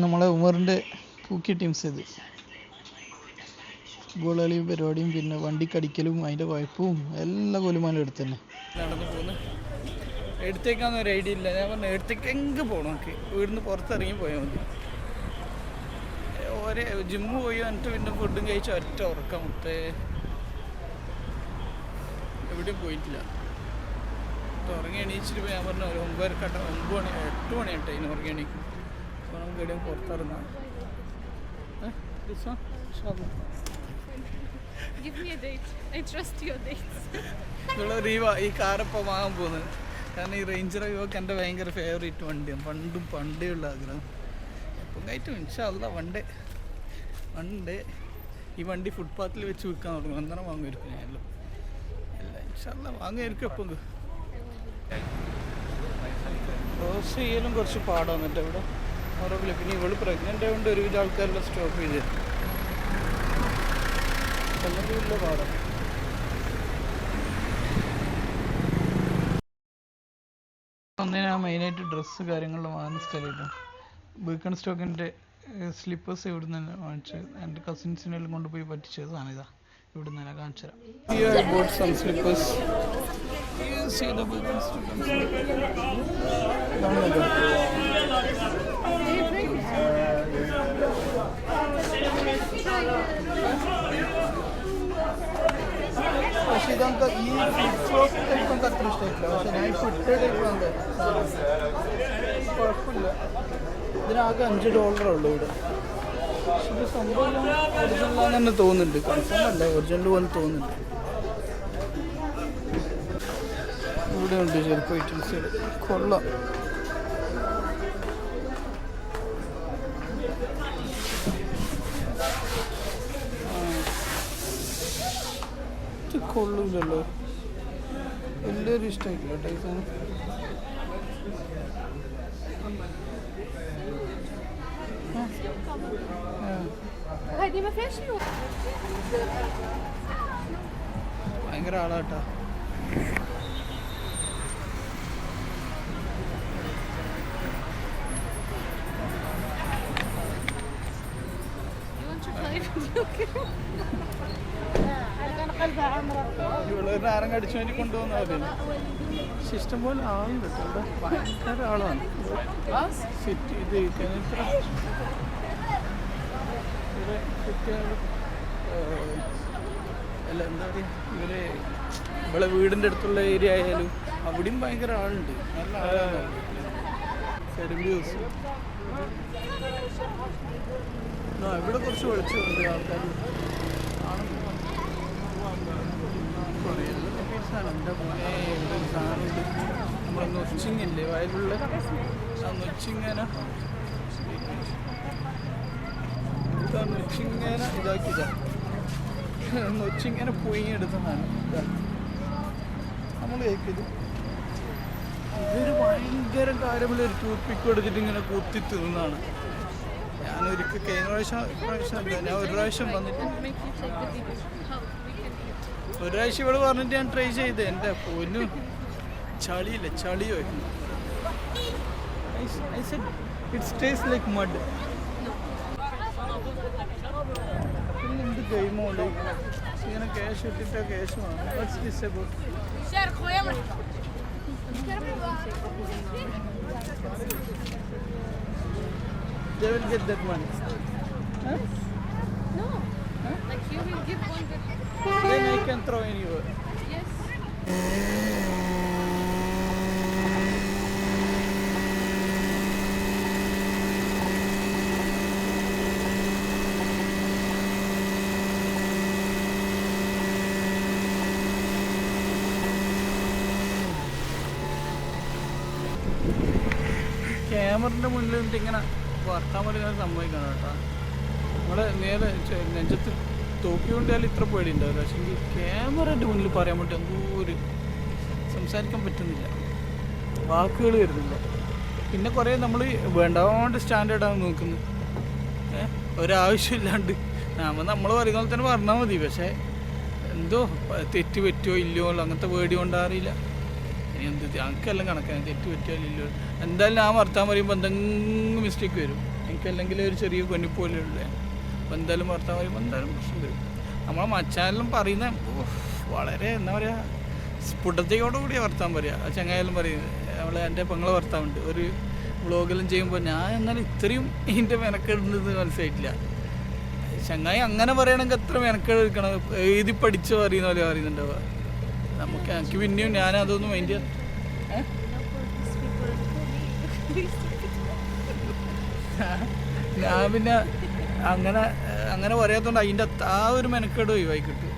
നമ്മളെ ഉമറിൻ്റെ പൂക്കി ടീംസ് ഇത് ഫുട്ബോൾ കളിയും പരിപാടിയും പിന്നെ വണ്ടിക്കടിക്കലും അതിൻ്റെ കുഴപ്പവും എല്ലാ കൊലുമാനും എടുത്ത് തന്നെ നടന്നു പോകുന്നു. എടുത്തേക്കാന്ന് ഒരു ഐഡിയ ഇല്ല. ഞാൻ പറഞ്ഞു എടുത്തേക്ക് എങ്കിൽ പോകണം. നമുക്ക് വീടിന് പുറത്തിറങ്ങി പോയാൽ മതി. ഒരേ ജിമ്മ് പോയി എന്നിട്ട് പിന്നെ ഫുഡും കഴിച്ച് ഒറ്റ ഉറക്കം മുട്ടേ എവിടെയും പോയിട്ടില്ല. ഉറങ്ങി എണീച്ചിട്ട് ഞാൻ പറഞ്ഞു ഒരു 9 മണി 8 മണിയാട്ടെ ഇനി ഉറങ്ങി എണീക്കും. അപ്പോൾ നമുക്ക് എവിടെയും പുറത്തിറങ്ങാം. ഈ കാറിപ്പോൾ വാങ്ങാൻ പോകുന്നത് കാരണം ഈ റേഞ്ചർ റിവോക്ക് എൻ്റെ ഭയങ്കര ഫേവറേറ്റ് വണ്ടിയാണ്. പണ്ടേ ഉള്ള ആഗ്രഹം എപ്പം കയറ്റും ഇൻഷാ അല്ലാഹ്. വണ്ടേ ഈ വണ്ടി ഫുട്പാത്തിൽ വെച്ച് വിൽക്കാൻ തുടങ്ങും. അന്നേരം വാങ്ങുമായിരിക്കും ഞാനല്ലോ. അല്ല ഇൻഷാ അല്ലാഹ് വാങ്ങുമായിരിക്കും. എപ്പം ക്രോസ് ചെയ്യലും കുറച്ച് പാടാണ് എന്നിട്ട് ഇവിടെ ഉറപ്പില്ല. പിന്നെ ഇവള് പ്രഗ്നൻ്റ് ആയതുകൊണ്ട് ഒരുവിധ ആൾക്കാരെല്ലാം സ്റ്റോപ്പ് ചെയ്ത് വലിയ പാടാണ്. ഒന്നിനാ മെയിനായിട്ട് ഡ്രസ്സ് കാര്യങ്ങളിൽ വാങ്ങുന്ന സ്ഥലമില്ല. ബീക്കൺ സ്റ്റോക്കിൻ്റെ സ്ലിപ്പേഴ്സ് ഇവിടെ നിന്ന് തന്നെ വാങ്ങിച്ചത്. എൻ്റെ കസിൻസിനെല്ലാം കൊണ്ടുപോയി പറ്റിച്ചത് സാധനം ഇതാ ഇവിടെ നിന്ന് തന്നെ കാണിച്ചു തരാം. പക്ഷേ ഇതൊക്കെ ഈ ഫ്ലിപ്പ് ടൈപ്പ് നമുക്ക് അത്ര ഇഷ്ടമായിട്ടില്ല. പക്ഷേ ഞാൻ ഇപ്പോൾ ഇട്ട ടൈപ്പ് ഉണ്ട്. കുഴപ്പമില്ല. ഇതിനാകെ $5 ഉള്ളൂ ഇവിടെ. പക്ഷേ ഇത് സംഭവം ഒറിജിനലാന്ന് തന്നെ തോന്നുന്നുണ്ട്. കൺഫേം അല്ല, ഒറിജിനൽ പോലെ തോന്നുന്നുണ്ട്. ഇവിടെ ഉണ്ട് ചിലപ്പോൾ ഐറ്റംസ് കൊള്ളാം. കൊള്ളൂലല്ലോ, വലിയൊരു ഇഷ്ടമായിട്ടില്ല ടൈസാണ്. ഭയങ്കര ആളാട്ടാ. ഇവളൊരു നാരങ്ങ അടിച്ചു വേണ്ടി കൊണ്ടുപോകുന്ന പോലെ. പക്ഷെ ഇഷ്ടംപോലെ ആളുണ്ട് ഇവിടെ. ഭയങ്കര ആളാണ് സിറ്റി. ഇത് ഇത്ര ഇവിടെ സിറ്റിയാണ്. അല്ല എന്താ പറയുക, ഇവിടെ വീടിൻ്റെ അടുത്തുള്ള ഏരിയ ആയാലും അവിടെയും ഭയങ്കര ആളുണ്ട്. നല്ല ആളാണ്. സെലിബ്രിറ്റീസ് ഇവിടെ കുറച്ച് വെളിച്ചമുണ്ട്. ആൾക്കാർ എൻ്റെ പോലെ ഇവിടെ ഒരു സാധനമുണ്ട്. നമ്മുടെ നൊച്ചിങ്ങല്ലേ വയലുള്ള ആ നൊച്ചിങ്ങനെ ഇതാക്കിയതാണ്. നൊച്ചിങ്ങനെ പൊയിഞ്ഞെടുത്തതാണ്. നമ്മൾ കേൾക്കില്ല. ഇതൊരു ഭയങ്കര കാര്യമുള്ള ഒരു ടൂത്ത് പിക്ക് എടുത്തിട്ട് ഇങ്ങനെ കുത്തി തിന്നാണ്. ഞാനൊരിക്കൽ കഴിഞ്ഞ പ്രാവശ്യം ഞാൻ ഒരു പ്രാവശ്യം വന്നിട്ട് ഒരാഴ്ച ഇവിടെ പറഞ്ഞിട്ട് ഞാൻ ട്രൈ ചെയ്ത്. എൻ്റെ പൊന്നു ചളിയില്ല, ചളിയോ. It's taste like mud. പിന്നെ എന്ത് ഗെയിമോ ഇങ്ങനെ ക്യാഷ് ഇട്ടിട്ട് ക്യാഷ് വാങ്ങും. What's this about? They will get that money. Huh? No. Huh? Like you will give one that... Then I can throw anywhere. Yes. ക്യാമറിൻ്റെ മുന്നിൽ നിന്നിട്ട് ഇങ്ങനെ വർത്താൻ പോലെ ഇങ്ങനെ സംഭവിക്കണം കേട്ടോ. നമ്മളെ നേരെ നെഞ്ചത്ത് തോക്കി കൊണ്ടാൽ ഇത്ര പേടിയുണ്ടാവില്ല. പക്ഷേ ഈ ക്യാമറയുടെ മുന്നിൽ പറയാൻ വേണ്ടി എന്തോ ഒരു സംസാരിക്കാൻ പറ്റുന്നില്ല, വാക്കുകൾ വരുന്നില്ല. പിന്നെ കുറേ നമ്മൾ വേണ്ടാണ്ട് സ്റ്റാൻഡേർഡാണ് നോക്കുന്നത്. ഒരാവശ്യമില്ലാണ്ട് നമ്മൾ പറയുന്ന പോലെ തന്നെ പറഞ്ഞാൽ മതി. പക്ഷേ എന്തോ തെറ്റ് പറ്റുമോ ഇല്ലയോ അങ്ങനത്തെ പേടി കൊണ്ടറിയില്ല. ഇനി എന്ത് ഞങ്ങൾക്കെല്ലാം കണക്കാണ് തെറ്റ് പറ്റുമോ ഇല്ലയോ. എന്തായാലും ആ വർത്താൻ പറയുമ്പോൾ എന്തെങ്കിലും മിസ്റ്റേക്ക് വരും. എനിക്കല്ലെങ്കിൽ ഒരു ചെറിയ കൊന്നിപ്പോലെയുള്ള അപ്പോൾ എന്തായാലും ഭർത്താവ് പറയുമ്പോൾ എന്തായാലും പ്രശ്നം വരും. നമ്മളെ മച്ചാനെല്ലാം പറയുന്ന വളരെ എന്താ പറയുക സ്ഫുടതയോടുകൂടി വർത്താൻ പറയുക. ചങ്ങായാലും പറയുന്നത് എൻ്റെ പെങ്ങളെ ഭർത്താവുണ്ട് ഒരു വ്ളോഗെല്ലാം ചെയ്യുമ്പോൾ ഞാൻ എന്നാലും ഇത്രയും ഇതിൻ്റെ മെനക്കെടുന്നത് മനസ്സിലായിട്ടില്ല. ചങ്ങായി അങ്ങനെ പറയണമെങ്കിൽ എത്ര മെനക്കെട് എടുക്കണം, എഴുതി പഠിച്ച് പറയുന്ന പോലെ പറയുന്നുണ്ടാവുക. എനിക്ക് പിന്നെയും ഞാൻ അതൊന്നും മൈൻഡ് ചെയ്യാൻ ഞാൻ പിന്നെ അങ്ങനെ പറയാത്തതുകൊണ്ട് അതിൻ്റെ ആ ഒരു മെനക്കേട് ഒഴിവായി കിട്ടും.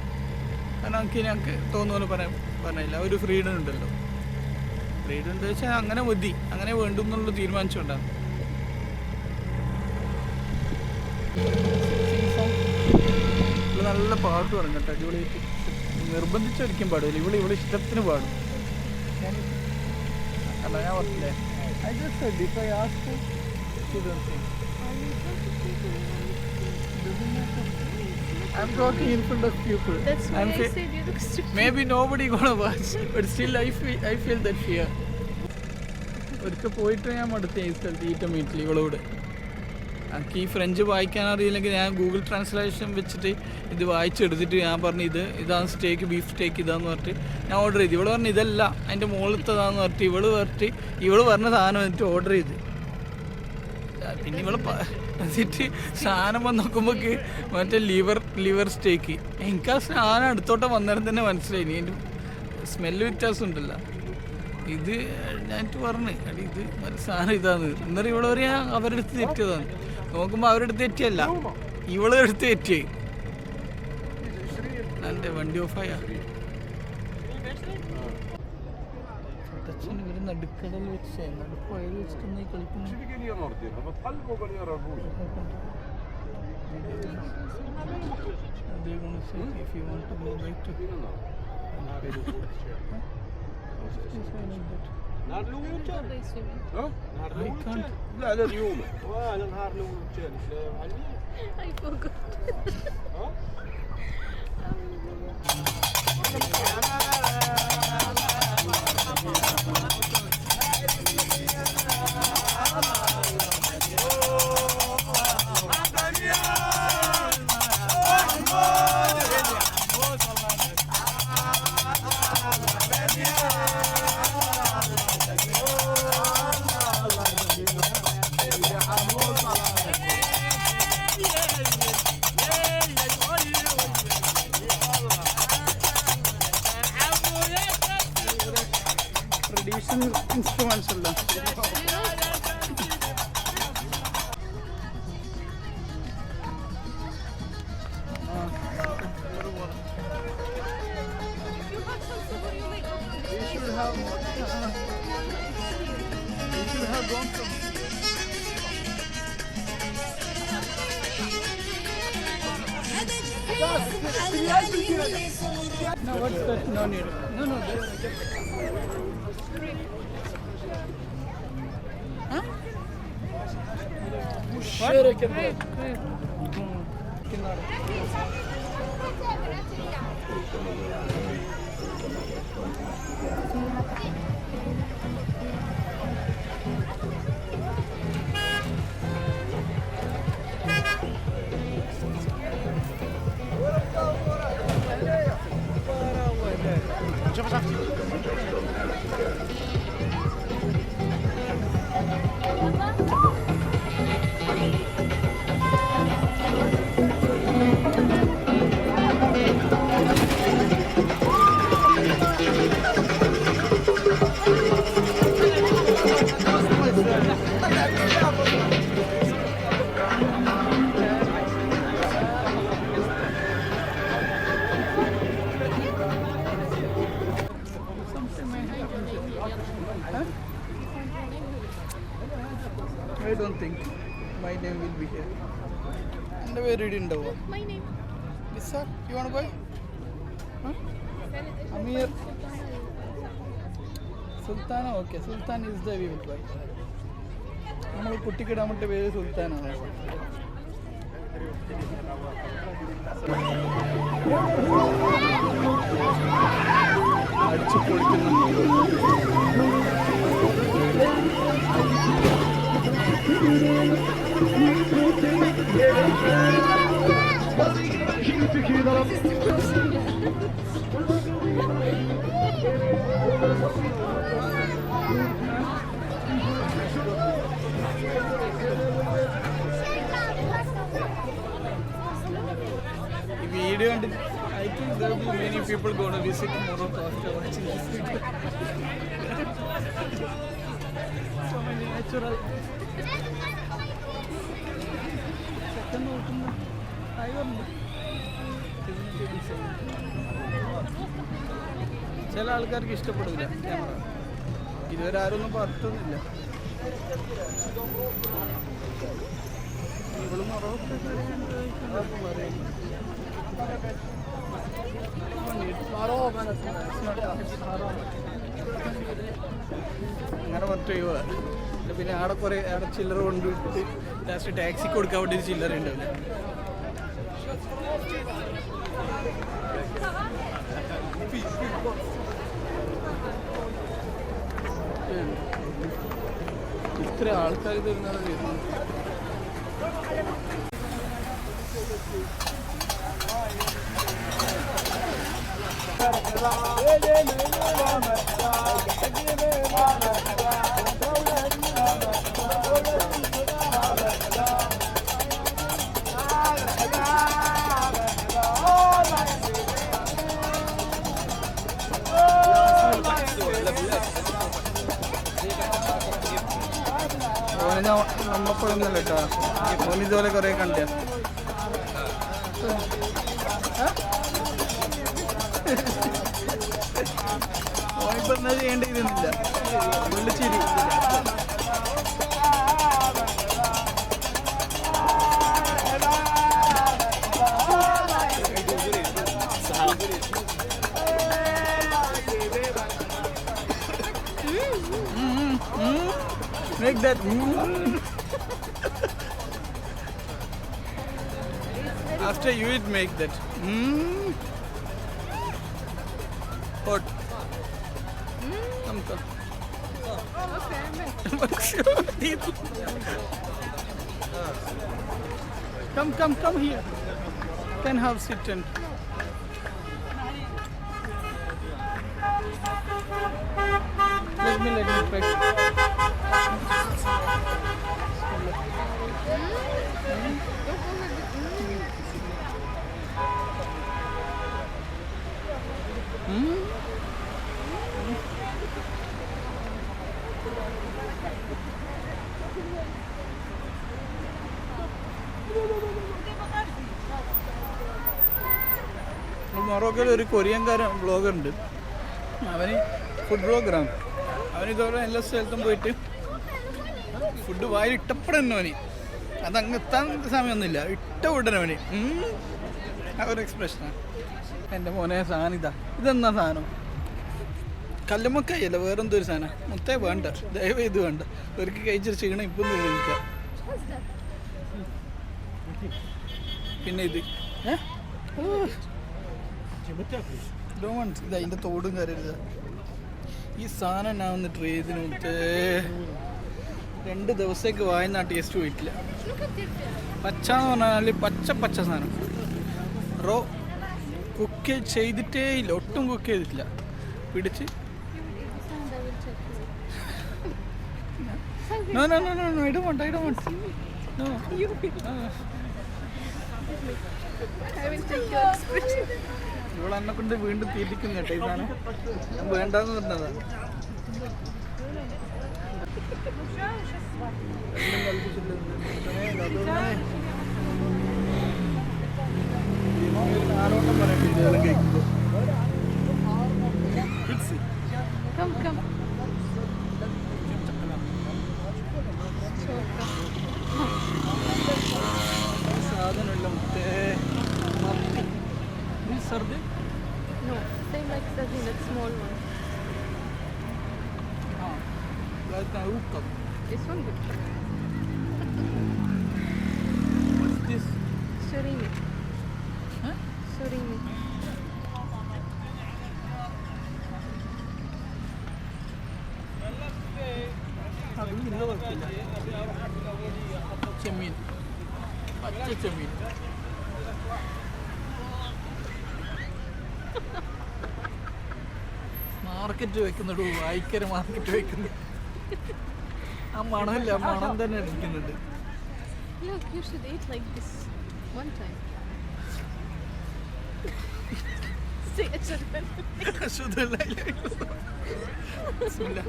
കാരണം ഞങ്ങൾക്ക് തോന്നുന്ന പോലെ പറഞ്ഞില്ല ഒരു ഫ്രീഡം ഉണ്ടല്ലോ. ഫ്രീഡം ഉണ്ട് വെച്ചാൽ അങ്ങനെ മതി, അങ്ങനെ വേണ്ടും എന്നുള്ള തീരുമാനിച്ചുകൊണ്ടാണ്. നല്ല പാട്ട് പാടും കേട്ടോ, അടിപൊളിയായിട്ട്. നിർബന്ധിച്ചൊരിക്കും പാടില്ല, ഇവിടെ ഇഷ്ടത്തിന് പാടും. അല്ല ഞാൻ പറഞ്ഞില്ലേ, I just said if I ask you, she don't sing. I'm talking in front of people. That's why I said you look stupid. Maybe nobody gonna watch, but still I feel that fear. ഒരിക്കൽ പോയിട്ട് ഞാൻ മടുത്തേ ഈ സ്ഥലത്ത് ഈറ്റ മീറ്റിൽ ഇവളോട്. എനിക്ക് ഈ ഫ്രഞ്ച് വായിക്കാൻ അറിയില്ലെങ്കിൽ ഞാൻ ഗൂഗിൾ ട്രാൻസ്ലേഷൻ വെച്ചിട്ട് ഇത് വായിച്ചെടുത്തിട്ട് ഞാൻ പറഞ്ഞു ഇതാണ് സ്റ്റേക്ക്, ബീഫ് സ്റ്റേക്ക് ഇതാന്ന് പറഞ്ഞിട്ട് ഞാൻ ഓർഡർ ചെയ്തു. ഇവള് പറഞ്ഞു ഇതല്ല അതിൻ്റെ മുകളിലത്തതാന്ന് പറഞ്ഞിട്ട് ഇവള് പറഞ്ഞ സാധനം എന്നിട്ട് ഓർഡർ ചെയ്ത്. പിന്നെ എന്നിട്ട് സാധനം വന്ന് നോക്കുമ്പോൾക്ക് മറ്റേ ലിവർ സ്റ്റേക്ക്. എനിക്ക് ആ സാധനം അടുത്തോട്ട് വന്നേരം തന്നെ മനസ്സിലായി, എൻ്റെ സ്മെല്ല് വ്യത്യാസം ഉണ്ടല്ലോ. ഇത് ഞാൻ പറഞ്ഞു അടി ഇത് സാധനം ഇതാണ്. എന്നിട്ട് ഇവിടെ പറയാ അവരുടെ അടുത്ത് തെറ്റിയതാണ്. നോക്കുമ്പോൾ അവരുടെ അടുത്ത് തെറ്റിയല്ല, ഇവളെ അടുത്ത് തെറ്റിയായി. എൻ്റെ വണ്ടി ഓഫായ ഇവർ നടുക്കടൽ വെച്ച് നടുപ്പോയത് വെച്ചിട്ടൊന്നും കളിക്കുന്നു. نهار الاول والثاني نهار الاول لا لا اليوم انا نهار الاول والثاني I forgot. ട്രഡീഷണൽ ഇൻസ്ട്രുമെന്റ്സ് അല്ല. No, what's that? No need. No, huh? What? Great. I don't think my name will be here. And where did it go? My name. Lisa, you want to buy? Huh? Amir. Sultana, okay. Sultan is the we will buy. നമ്മൾ കുട്ടിക്കിടാമത്തെ പേര് സുൽത്താനാണ്. അടിച്ചു പൊളിക്കുന്നു. ഈ video കണ്ട് I think there will be many people going to visit Morocco after watching this video. So many natural. Second നോക്കുന്ന ആയതുണ്ട്. ചില ആൾക്കാർക്ക് ഇഷ്ടപ്പെടില്ല camera. ഇതുവരെ ആരൊന്നും പറഞ്ഞിട്ടൊന്നുമില്ല. ഇവള് മൊറോക്കോ അങ്ങനെ പറഞ്ഞിട്ട് പിന്നെ ആടെ കുറെ ആടെ ചില്ലറ കൊണ്ടുവിട്ട് ലാസ്റ്റ് ടാക്സിക്ക് കൊടുക്കാൻ വേണ്ടി ഒരു ചില്ലറ ഉണ്ടാവില്ല. ഇത്ര ആൾക്കാർ തരുന്നതാണ് വരുന്നത്. നമ്മപ്പോഴൊന്നല്ല കേട്ടോ, ഓനിതുപോലെ കുറെ കണ്ട ഓനിപ്പോ എന്താ ചെയ്യേണ്ടിയിരുന്നില്ല. വിളിച്ചിരി make that after you eat make that hot come come here, can have sit and let me try. മൊറോക്കോയിൽ ഒരു കൊറിയൻകാരൻ ബ്ലോഗർ ഉണ്ട്. അവന് ഫുഡ് ബ്ലോഗറാണ്. അവനിതുപോലെ എല്ലാ സ്ഥലത്തും പോയിട്ട് ഫുഡ് വായിൽ ഇട്ടപ്പെടുന്നവന് അതങ്ങ് എത്താൻ സമയമൊന്നുമില്ല, ഇട്ട ഉടനവന് ആ ഒരു എക്സ്പ്രഷനാണ്. എൻ്റെ മോനെ സാധനം ഇതെന്നാ സാധനം? കല്ലുമ്മക്കായല്ല, വേറെന്തോ ഒരു സാധനം. മുത്തേ വേണ്ട, ദയവ് ഇത് വേണ്ട. ഒരിക്കൽ കഴിച്ചിട്ട് ചെയ്യണം, ഇപ്പം കഴിക്കാം. പിന്നെ ഇത് അതിൻ്റെ തോടും കരരുത്. ഈ സാധനം ഞാൻ ഒന്ന് ട്രൈ ചെയ്തിന് മുത്തേ 2 ദിവസത്തേക്ക് വായന ടേസ്റ്റ് പോയിട്ടില്ല. പച്ച എന്ന് പറഞ്ഞാൽ പച്ച സാധനം. റോ കുക്ക് ചെയ്തിട്ടേ ഇല്ല, ഒട്ടും കുക്ക് ചെയ്തിട്ടില്ല. പിടിച്ച് no no no no I don't want no. ഇവളെന്നെ കൊണ്ട് വീണ്ടും തീറ്റിക്കുന്നു കേട്ടോ. ഈ സാധനം ഞാൻ വേണ്ടെന്ന് പറഞ്ഞതാ. ആരോട്ടം പറയട്ടെ ഇതെല്ലാം കഴിക്കുമ്പോൾ. സാധനമില്ല മുത്തേ. Sardine? No, same like sardine, that small one. Like a hookah. This one good. What's this? Surimi. Huh? Surimi. ചെമ്മീൻ ചെമ്മീൻ, പച്ച ചെമ്മീൻ. മാർക്കറ്റ് വെക്കുന്നുണ്ട്, വായിക്കര മാർക്കറ്റ് വെക്കുന്നു. ആ മണമില്ല, മണം തന്നെ അടിക്കുന്നുണ്ട്. Look, you should eat like this one time. See, it should have been. അശ്വതല്ല. Bismillah,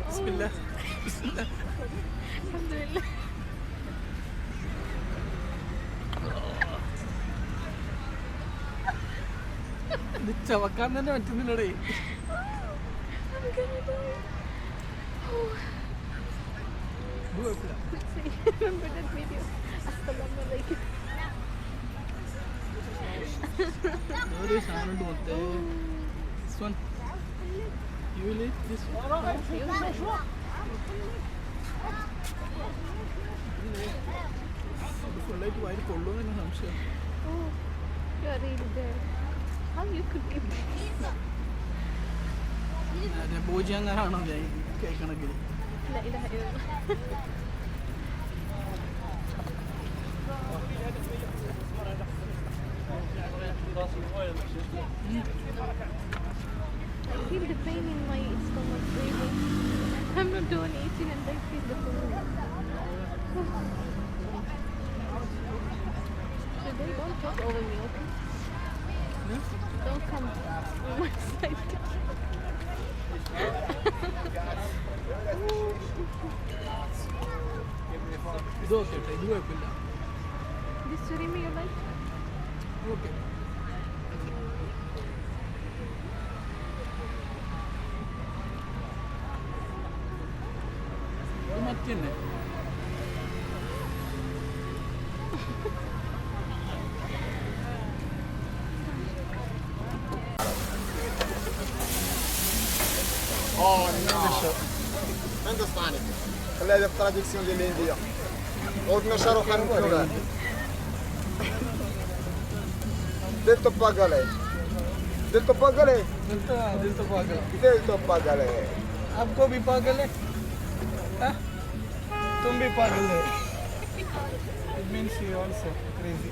Bismillah, Bismillah. Alhamdulillah. ഇത് ചവക്കാൻ തന്നെ പറ്റുന്നില്ലടേ. I'm gonna die. ഇത് കുഴപ്പമില്ല. See, remember that video? Assalamualaikum. ഒരു സാധനം ഉണ്ട് മൊത്തേ. This one. You will eat this one? ഇത് ഫുള്ളായിട്ട് വാരി കൊള്ളുമെന്ന് സംശയം. Oh, you are really there. How you could eat that? ഭോജിയങ്ങാനാണോ കേൾക്കണമെങ്കിൽ? La ilaha illallah. I feel the pain in my stomach really. I'm not doing eating and I feel the pain. So they don't talk over me, okay? Don't come on my side. ഇത് okay കേട്ടോ, ഇത് കുഴപ്പമില്ല. This surimi you like? Okay. ഇത് മത്തി തന്നെ. هندوستاني خليها في التراديكسيون ديال الانديه ودنا شاروخان كوران دلتو باغالي دلتو باغالي दिल तो पागल. دلتو باغالي आपको भी पागल है? हाँ? तुम भी पागल है. It means you also crazy.